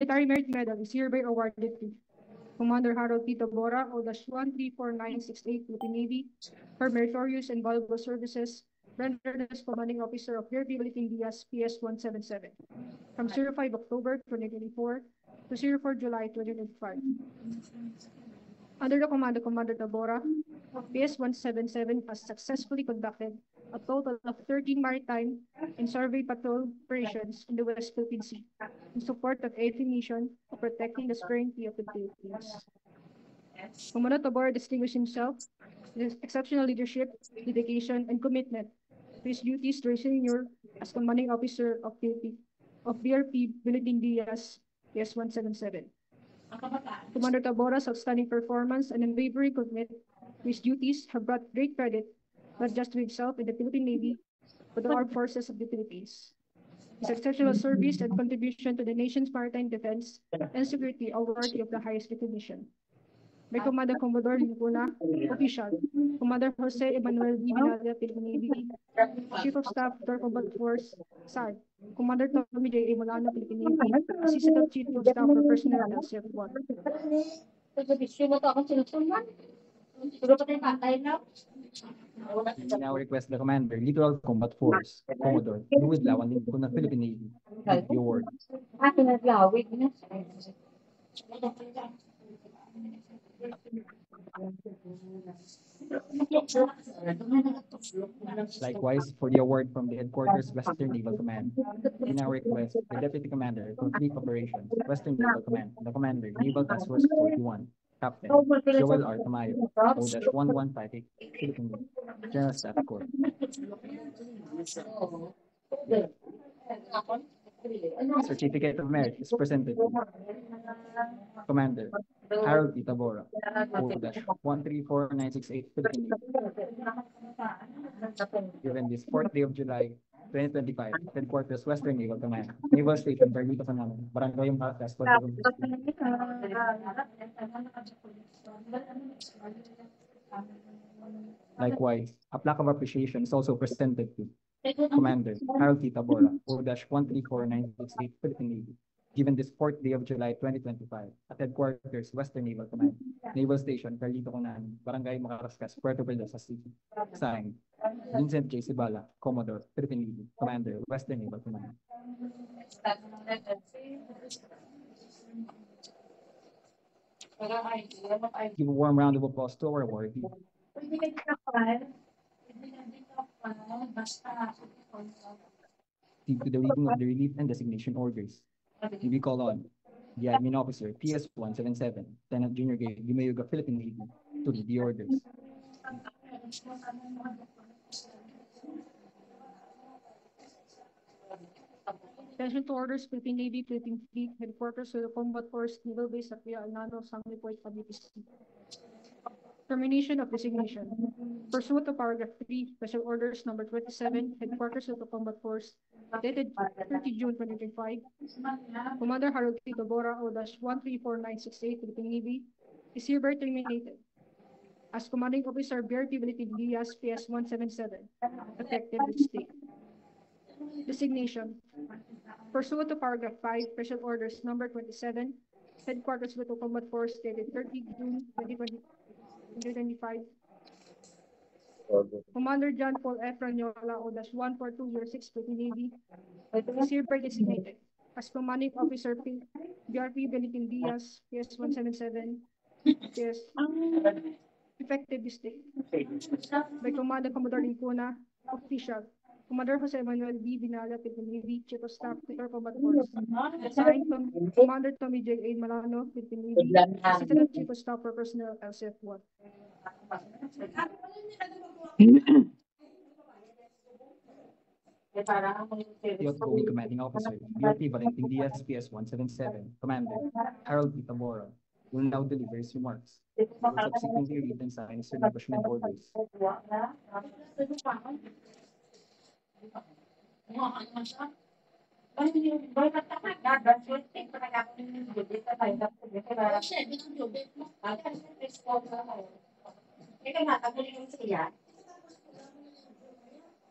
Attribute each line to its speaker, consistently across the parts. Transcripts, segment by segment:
Speaker 1: Military Merit Medal is hereby awarded to Commander Harold P. Tabora, O-134968, Philippine Navy, for meritorious and valuable services rendered as Commanding Officer of Air Philippine Diaz PS-177 from 05 October 2024 to 04 July 2025. Under the command of Commander Tabora, PS-177 has successfully conducted a total of 13 maritime and survey patrol operations in the West Philippine Sea in support of AFP mission of protecting the sovereignty of the Philippines. Commander Tabora distinguished himself with exceptional leadership, dedication, and commitment to his duties during tenure as commanding officer of BRP Philippine Diaz PS-177. Commander Tabora's outstanding performance and unwavering commitment to his duties have brought great credit not just to himself and the Philippine Navy, but the armed forces of the Philippines. His exceptional service and contribution to the nation's maritime defense and security are worthy of the highest recognition. By Commander Commodore Lincuna, Official, Commander Jose Emmanuel B. Binalya, Philippine Navy, Chief of Staff, Third Combat Force, SAR, Commander Tommy J. A. Molano, Philippine Navy, Assistant of Chief of Staff for Personnel, LCF-1.
Speaker 2: We now request the Commander, Littoral Combat Force, Commodore Luis Lawan Lincuna, Philippine Navy, with the award. Likewise, for the award from the Headquarters Western Naval Command, we now request the Deputy Commander for Fleet Operations, Western Naval Command, the Commander, Naval Task Force 41, Captain Joel R. Tamayo, O-1158, Philippine Navy, General Staff Corps. Certificate of Merit is presented to Commander Harold P. Tabora, O-134968, Philippine Navy. Given this 4th day of July, 2025, Headquarters Western Naval Command, Naval Station, Carlito Sanano, Barangay Marcas, Puerto Rico. Likewise, a plaque of appreciation is also presented to Commander Harold T. Tabora, O-134968, Philippine Navy. Given this 4th day of July 2025, at Headquarters Western Naval Command, Naval Station, Carlito Conan, Barangay Macarascas, Puerto Princesa City. Signed, Vincent J. Sibala, Commodore, Philippine Navy, Commander, Western Naval Command. Give a warm round of applause to our awardee. To the reading of the relief and designation orders. We call on the Admin Officer, PS-177, Lieutenant Junior Grade Gumayuga, Philippine Navy, to read the orders.
Speaker 1: Attention to orders, Philippine Navy, Philippine Fleet, Headquarters of the Combat Force, Naval Base at Via Alnano, Sangley Point, Cavite City. Termination of designation. Pursuant to paragraph 3, Special Orders number 27, Headquarters of the Combat Force, dated 30 June 2025, Commander Harold T. Tabora, O-134968, Philippine Navy, is hereby terminated as Commanding Officer BRP Philippine Diaz PS-177, effective this date. Designation. Pursuant to paragraph 5, Special Orders number 27, Headquarters of the Combat Force, dated 30 June 2025, Commander John Paul F. Ranyola, O-14206, Philippine Navy, is hereby designated as Commanding Officer BRP Philippine Diaz PS-177, PS, effective this date. By Commander Commodore Lincuna, Official, Commander Jose Emmanuel B. Binalya, Philippine Navy, Chief of Staff, Third Combat Force. Signed, Commander Tommy J. A. Molano, Philippine Navy, Assistant Chief of Staff for Personnel, LCF-1.
Speaker 2: The outgoing Commanding Officer, BRP Valentin Diaz, PS-177, Commander Harold P. Tabora, will now deliver his remarks. He will subsequently read and sign his relinquishment orders.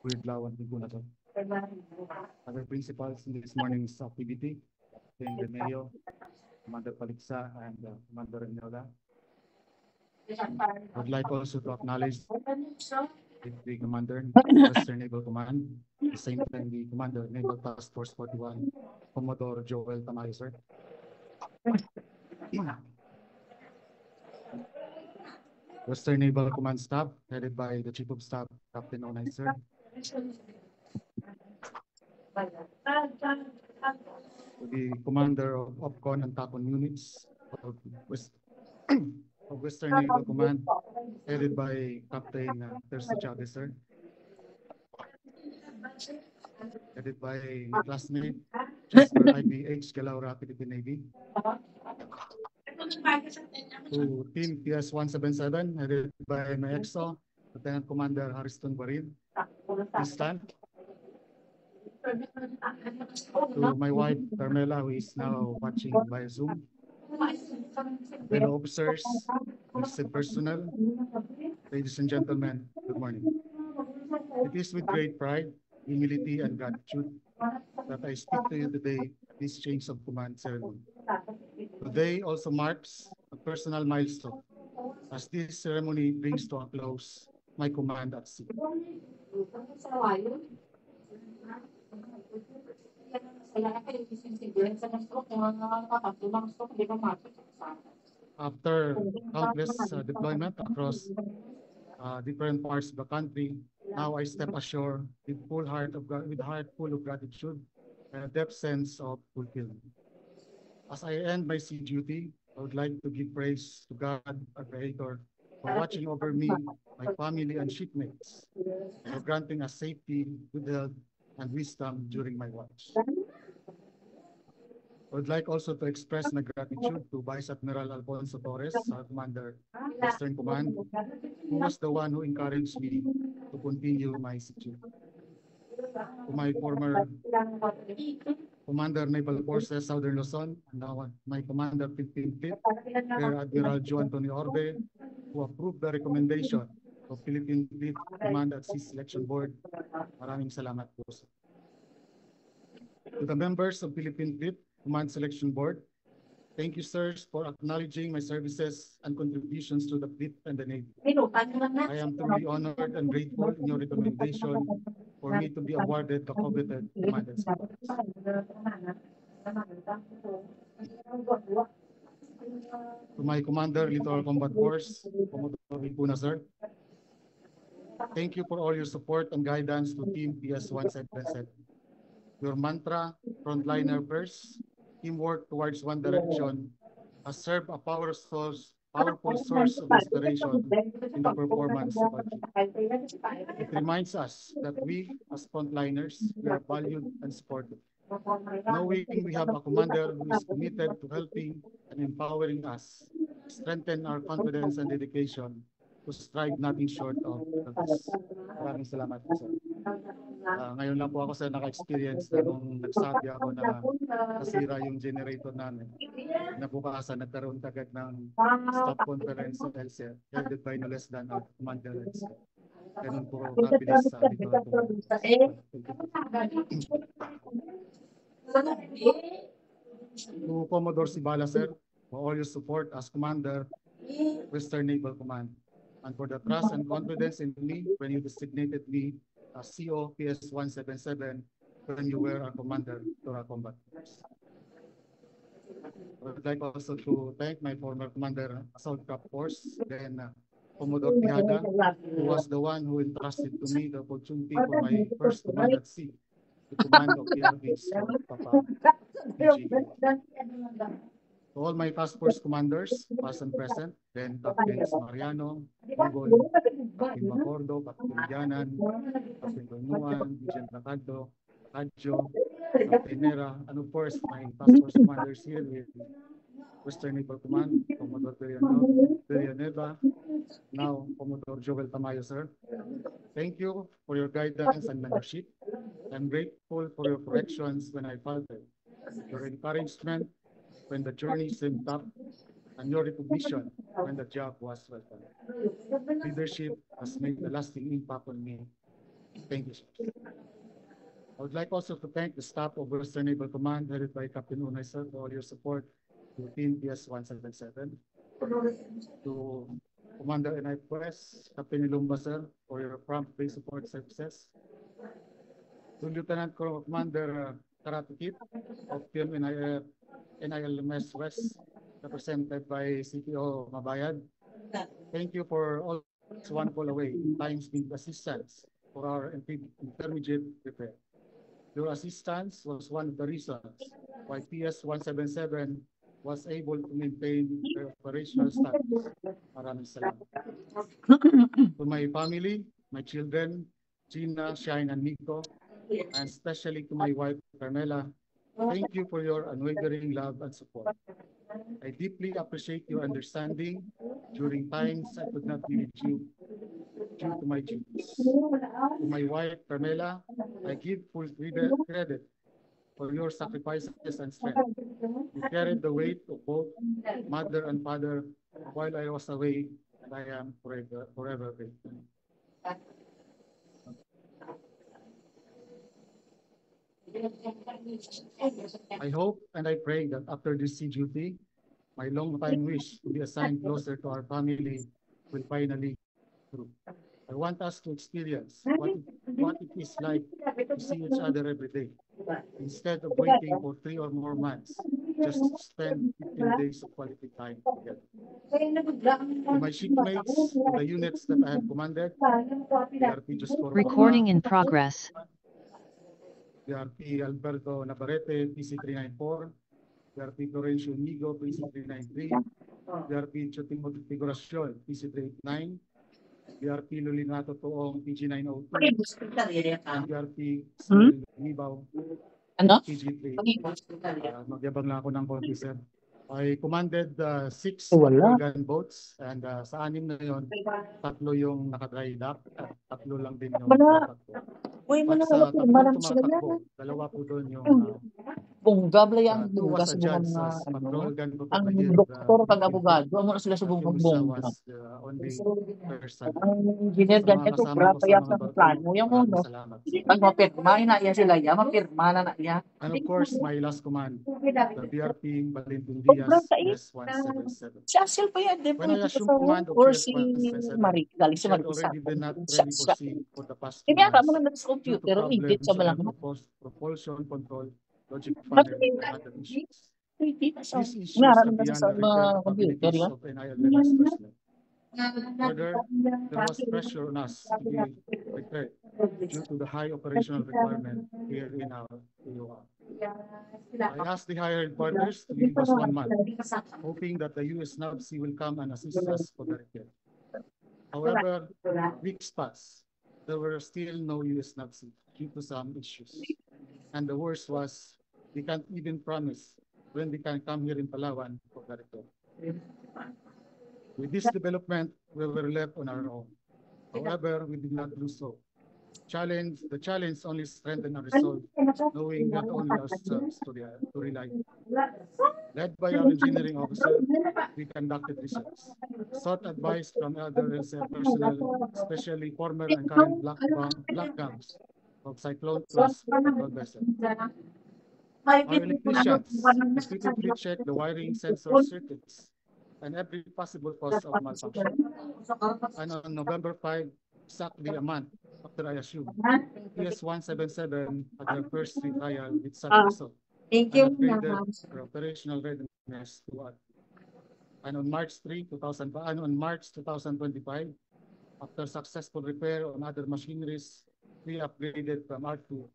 Speaker 2: Weird Lawan Lincuna to. Other principals in this morning's activity,
Speaker 3: Captain Remeo, Commander Paliksa, and Commander Renyola. I would like also to acknowledge the Commander, Western Naval Command, the same time the Commander, Naval Task Force 41, Commodore Joel Tamayo, sir. Western Naval Command Staff, headed by the Chief of Staff, Captain Onay, sir. The Commander of OPCON and TACON units of Western Naval Command, headed by Captain Tercio Chavez, sir. Headed by my classmate, Jasper IBH Galaura, Philippine Navy. To Team PS-177, headed by my EXO, Lieutenant Commander Hariston Barin. This time, to my wife, Carmela, who is now watching via Zoom. Fellow officers, enlisted personnel, ladies and gentlemen, good morning. It is with great pride, humility, and gratitude that I speak to you today at this change of command ceremony. Today also marks a personal milestone as this ceremony brings to a close my command at sea. After countless deployment across different parts of the country, now I step ashore with heart full of gratitude and a depth sense of fulfillment. As I end my sea duty, I would like to give praise to God, our Creator, for watching over me, my family, and shipmates, for granting us safety, good health, and wisdom during my watch. I would like also to express my gratitude to Vice Admiral Alfonso Torres, our Commander, Western Command, who was the one who encouraged me to continue my sea duty. To my former Commander Naval Forces Southern Luzon, and now my Commander 15th Fleet, Rear Admiral Joe Antonio Orbe, who approved the recommendation of Philippine Fleet Command at Sea Selection Board. Maraming salamat po. To the members of Philippine Fleet Command Selection Board, thank you, sirs, for acknowledging my services and contributions to the fleet and the Navy. I am truly honored and grateful in your recommendation for me to be awarded the coveted command and supports. To my Commander, Littoral Combat Force, Commodore Ipuna, sir, thank you for all your support and guidance to Team PS-177. Your mantra, frontliner first, teamwork towards one direction, has served a powerful source of inspiration in the performance of our team. It reminds us that we, as frontliners, we are valued and supported. Knowing we have a commander who is committed to helping and empowering us, strengthen our confidence and dedication to strive nothing short of the best. Maraming salamat po, sir. Ngayon lang po ako sa naka-experience na nung nagsabi ako na nasira yung generator namin. Nabukasan, nagkaroon agad ng staff conference sa LCR, headed by no less than our commander. Ganun po kabilis sa dito po. To Commodore Sibala, sir, for all your support as Commander, Western Naval Command, and for the trust and confidence in me when you designated me as CO PS-177 when you were our commander to our combat force. I would like also to thank my former commander, Assault Craft Force, then Commodore Tihada, who was the one who entrusted to me the opportunity for my first command at sea, the command of PRBs for Papa PG. To all my task force commanders, past and present, then Captains Mariano, Mongol, Captain Macordo, Captain Dianan, Captain Donuan, Agent Nakado, Adjo, Captain Nera, and of course, my task force commanders here with Western Naval Command, Commodore Villanueva, now Commodore Joel Tamayo, sir. Thank you for your guidance and mentorship. I'm grateful for your corrections when I faltered, your encouragement when the journey seemed tough, and your recognition when the job was well done. Leadership has made a lasting impact on me. Thank you, sir. I would like also to thank the staff of Western Naval Command headed by Captain Unay, sir, for all your support to Team PS-177. To Commander NIPS, Captain Ilumba, sir, for your prompt base support services. To Lieutenant Commander Karatikit of Team NILMS West, represented by CPO Mabayad. Thank you for all this wonderful away, times being assistance for our intermediate repair. Your assistance was one of the reasons why PS-177 was able to maintain their operational status. Maraming salamat. To my family, my children, Gina, Shine, and Nico, and especially to my wife, Carmela, thank you for your unwavering love and support. I deeply appreciate your understanding during times I could not be with you due to my duties. To my wife, Carmela, I give full credit for your sacrifices and strength. You carried the weight of both mother and father while I was away, and I am forever grateful. I hope and I pray that after this sea duty, my long-time wish to be assigned closer to our family will finally come true. I want us to experience what it is like to see each other every day, instead of waiting for 3 or more months, just spend 15 days of quality time together. To my shipmates, to the units that I have commanded, PRP Joscor
Speaker 4: Recording
Speaker 3: Bamba,
Speaker 4: in progress.
Speaker 3: PRP Alberto Navarrete, PC-394, PRP Florencio Nigo, PC-393, PRP Chotimot Figuracion, PC-389, PRP Lulinato Toong, PG-902, and PRP Samuel Libaw, PG-3. Magyabang lang ako ng konti, sir. I commanded 6 organ boats, and sa 6 na yon, 3 yung naka-dry dock at 3 lang din yung tumatakbo. At sa 3 tumatakbo, 2 po doon yung
Speaker 5: Bunggabla yung
Speaker 3: 2 was
Speaker 5: bugas
Speaker 3: adjudged
Speaker 5: mga
Speaker 3: as patrol gun boat of
Speaker 5: ang
Speaker 3: the year.
Speaker 5: doktor pag abogado amo na sila sa
Speaker 3: Yung
Speaker 5: bumbong
Speaker 3: isa
Speaker 5: bongga.
Speaker 3: was only person.
Speaker 5: Ang engineer
Speaker 3: Sa mga
Speaker 5: ganyan to
Speaker 3: kasama
Speaker 5: pra
Speaker 3: ko sa
Speaker 5: payas
Speaker 3: mga
Speaker 5: sa
Speaker 3: barko,
Speaker 5: plano yung
Speaker 3: maraming
Speaker 5: uno.
Speaker 3: salamat.
Speaker 5: Pag mapirma na iya sila ya mapirma na iya.
Speaker 3: And of course, my last command, the BRP Valentin
Speaker 5: Sobrang
Speaker 3: Diaz,
Speaker 5: tait
Speaker 3: PS-177.
Speaker 5: si Asel pa yan di
Speaker 3: When I
Speaker 5: po
Speaker 3: assumed command of
Speaker 5: or si
Speaker 3: PS-177,
Speaker 5: Marie galing
Speaker 3: we
Speaker 5: si
Speaker 3: had
Speaker 5: Marie
Speaker 3: already been not
Speaker 5: siya
Speaker 3: ready for
Speaker 5: siya.
Speaker 3: sea for the past 2
Speaker 5: Kaya ka
Speaker 3: months
Speaker 5: mga sa
Speaker 3: due to
Speaker 5: computer edit
Speaker 3: problems
Speaker 5: sa
Speaker 3: on
Speaker 5: balang.
Speaker 3: our propulsion control, logic fire, and other issues. These issues
Speaker 5: Ngaran
Speaker 3: are
Speaker 5: na
Speaker 3: beyond
Speaker 5: sa
Speaker 3: the repair
Speaker 5: mga computer
Speaker 3: capabilities
Speaker 5: yan.
Speaker 3: of NILMS personnel. Further, there was pressure on us to be prepared due to the high operational requirement here in our POR. I asked the higher headquarters to give us 1 month, hoping that the US NAVSEA will come and assist us for the repair. However, weeks passed. There were still no US NAVSEA due to some issues. And the worst was, we can't even promise when we can come here in Palawan for the repair. With this development, we were left on our own. However, we did not do so. The challenge only strengthened our resolve, knowing that only ourselves to rely. Led by our engineering officer, we conducted research, sought advice from other LCF personnel, especially former and current black guns of Cyclone-class patrol vessel. Our electricians repeatedly checked the wiring sensor circuits and every possible cause of malfunction. And on November 5, exactly a month after I assumed, PS-177 had their first retrial with such result and upgraded their operational readiness to R2. And on March 2025, after successful repair on other machineries, we upgraded from R3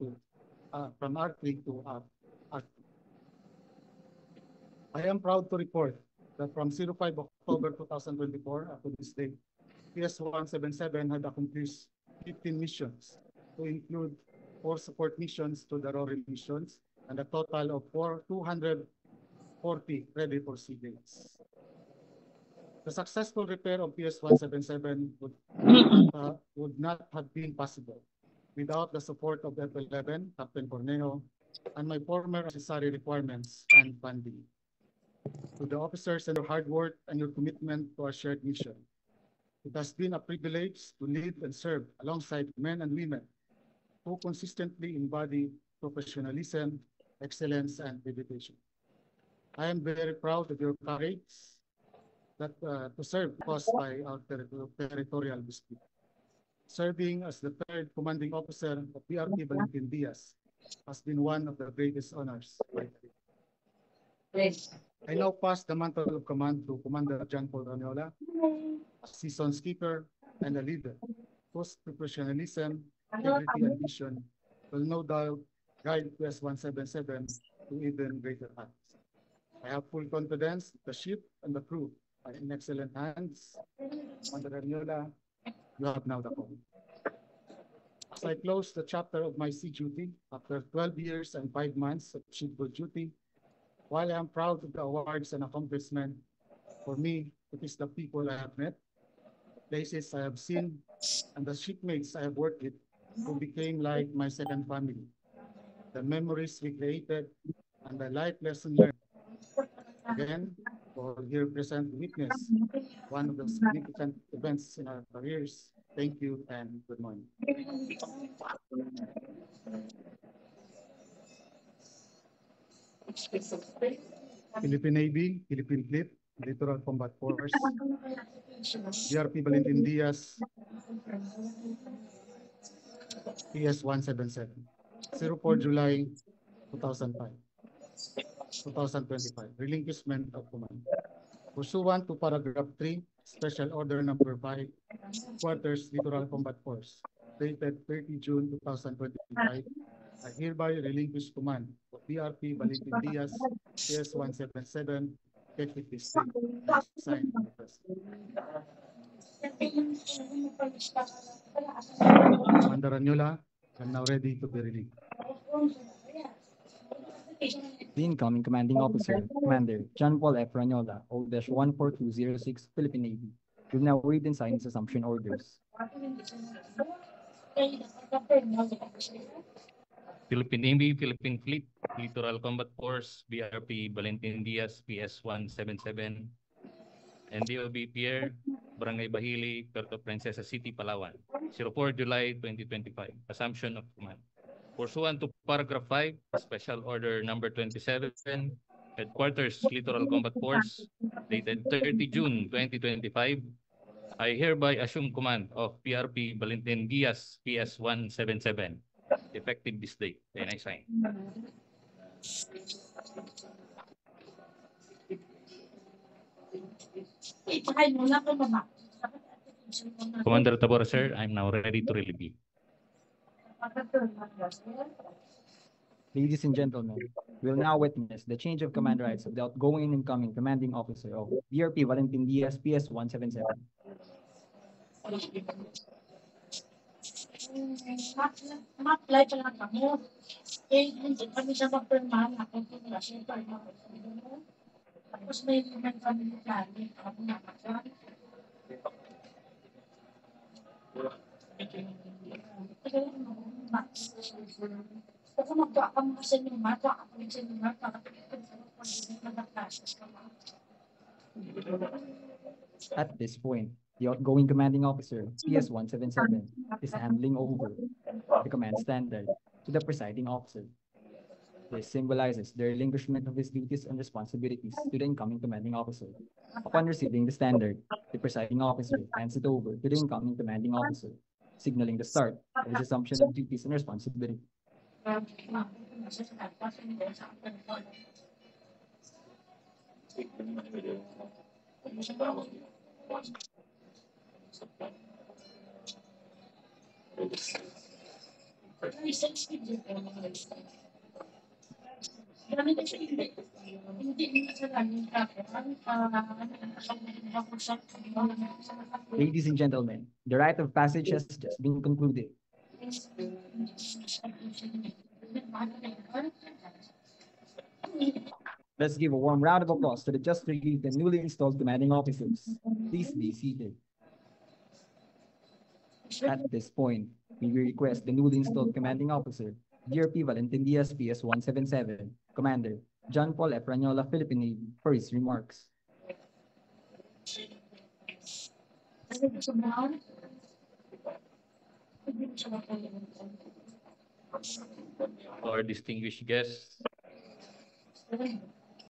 Speaker 3: to R2. I am proud to report that from 05 October 2024 up to this day, PS-177 had accomplished 15 missions, to include 4 support missions to the RORI missions, and a total of 240 ready for sea days. The successful repair of PS-177 would not have been possible without the support of F-11, Captain Cornejo, and my former necessary requirements and funding. To the officers and your hard work and your commitment to our shared mission, it has been a privilege to lead and serve alongside men and women who consistently embody professionalism, excellence, and dedication. I am very proud of your courage to serve caused by our territorial dispute. Serving as the third commanding officer of PRP Valentin Diaz has been one of the greatest honors. I now pass the mantle of command to Commander John Paul Raniola, a seasoned skipper and a leader whose professionalism, integrity, and vision will no doubt guide PS 177 to even greater heights. I have full confidence the ship and the crew are in excellent hands. Commander Raniola, you have now the call. As I close the chapter of my sea duty after 12 years and 5 months of shipboard duty, while I am proud of the awards and accomplishments, for me, it is the people I have met, the places I have seen, and the shipmates I have worked with who became like my second family. The memories we created and the life lesson learned. Again, for here present witness, one of the significant events in our careers. Thank you and good morning. Philippine Navy, Philippine Fleet, Littoral Combat Force, PRP Valentin Diaz, PS 177, 04 July 2005, 2025, relinquishment of command. Pursuant to paragraph 3, Special Order number 5, Quarters Littoral Combat Force, dated 30 June 2025, I hereby relinquish command of PRP Valentin Diaz, PS 177, effective this date, and signed by the President. Commander Raniola, I'm now ready to be relieved.
Speaker 2: The incoming commanding officer, Commander John Paul F. Raniola, O-14206, Philippine Navy, will now read and sign his assumption orders.
Speaker 4: Philippine Navy, Philippine Fleet, Littoral Combat Force, BRP Valentin Diaz, PS 177, NDOB Pierre, Barangay Bahili, Puerto Princesa City, Palawan, 04 July 2025, Assumption of Command. Pursuant to paragraph 5, Special Order number 27, Headquarters Littoral Combat Force, dated 30 June 2025, I hereby assume command of PRP Valentin Diaz, PS 177, effective this date. Then I sign. Commander Tabora, sir, I'm now ready to relieve you.
Speaker 2: Ladies and gentlemen, we will now witness the change of command rights of the outgoing and incoming commanding officer of PRP Valentin Diaz, PS 177.
Speaker 6: Ma-apply pa lang kami. Hindi kami siya mag-perman. Tapos may naman kami na plani. Ako naman. Ako magtuwa ka mga sa inyo, matuwa ka mga sa inyo,
Speaker 2: At this point, the outgoing commanding officer, PS 177, is handing over the command standard to the presiding officer. This symbolizes the relinquishment of his duties and responsibilities to the incoming commanding officer. Upon receiving the standard, the presiding officer hands it over to the incoming commanding officer, signaling the start of his assumption of duties and responsibility. Ladies and gentlemen, the rite of passage has just been concluded. Let's give a warm round of applause to the just relieved and newly installed commanding officers. Please be seated. At this point, we will request the newly installed commanding officer, DRP Valentin Diaz, PS 177, Commander John Paul F. Raniola, Philippine Navy, for his remarks.
Speaker 4: our distinguished guests,